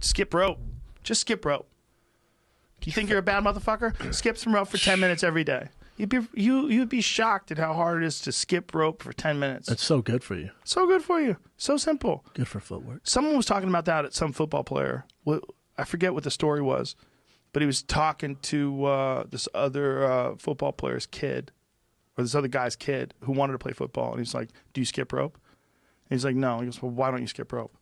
skip rope. Just skip rope. You think you're a bad motherfucker? Skip some rope for 10 minutes every day. You'd be shocked at how hard it is to skip rope for 10 minutes. It's so good for you. So good for you. So simple. Good for footwork. Someone was talking about that at some football player. I forget what the story was, but he was talking to this other football player's kid, or this other guy's kid who wanted to play football. And he's like, do you skip rope? And he's like, no. He goes, well, why don't you skip rope?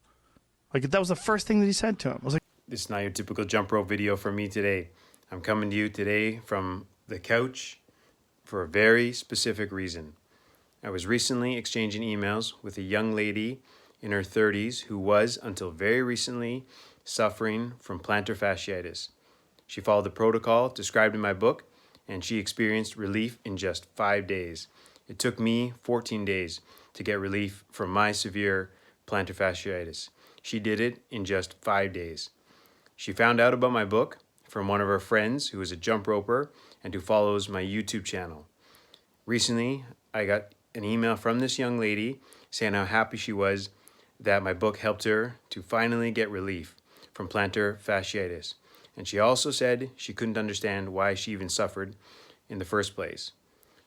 Like, that was the first thing that he said to him. I was like, this is not your typical jump rope video from me today. I'm coming to you today from the couch for a very specific reason. I was recently exchanging emails with a young lady in her 30s who was, until very recently, suffering from plantar fasciitis. She followed the protocol described in my book, and she experienced relief in just 5 days. It took me 14 days to get relief from my severe plantar fasciitis. She did it in just 5 days. She found out about my book from one of her friends who is a jump roper and who follows my YouTube channel. Recently, I got an email from this young lady saying how happy she was that my book helped her to finally get relief from plantar fasciitis. And she also said she couldn't understand why she even suffered in the first place.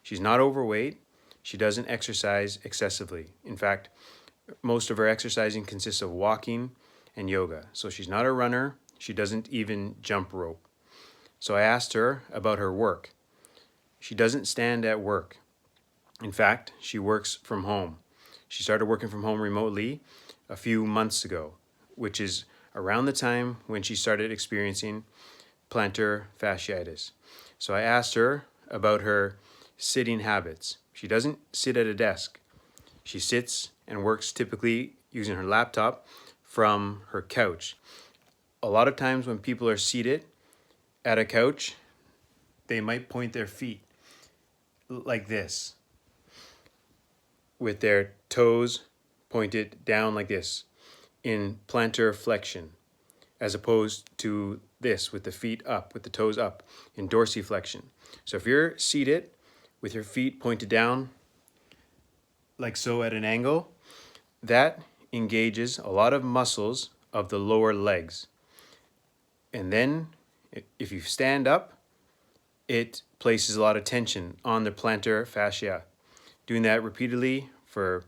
She's not overweight. She doesn't exercise excessively. In fact, most of her exercising consists of walking and yoga. So she's not a runner. She doesn't even jump rope. So I asked her about her work. She doesn't stand at work. In fact, she works from home. She started working from home remotely a few months ago, which is around the time when she started experiencing plantar fasciitis. So I asked her about her sitting habits. She doesn't sit at a desk. She sits and works typically using her laptop from her couch. A lot of times when people are seated at a couch, they might point their feet like this, with their toes pointed down like this in plantar flexion, as opposed to this with the feet up, with the toes up in dorsiflexion. So if you're seated with your feet pointed down like so at an angle, that engages a lot of muscles of the lower legs. And then if you stand up, it places a lot of tension on the plantar fascia. Doing that repeatedly for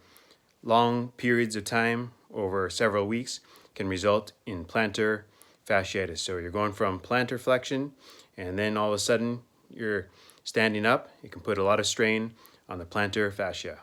long periods of time over several weeks can result in plantar fasciitis. So you're going from plantar flexion and then all of a sudden you're standing up. It can put a lot of strain on the plantar fascia.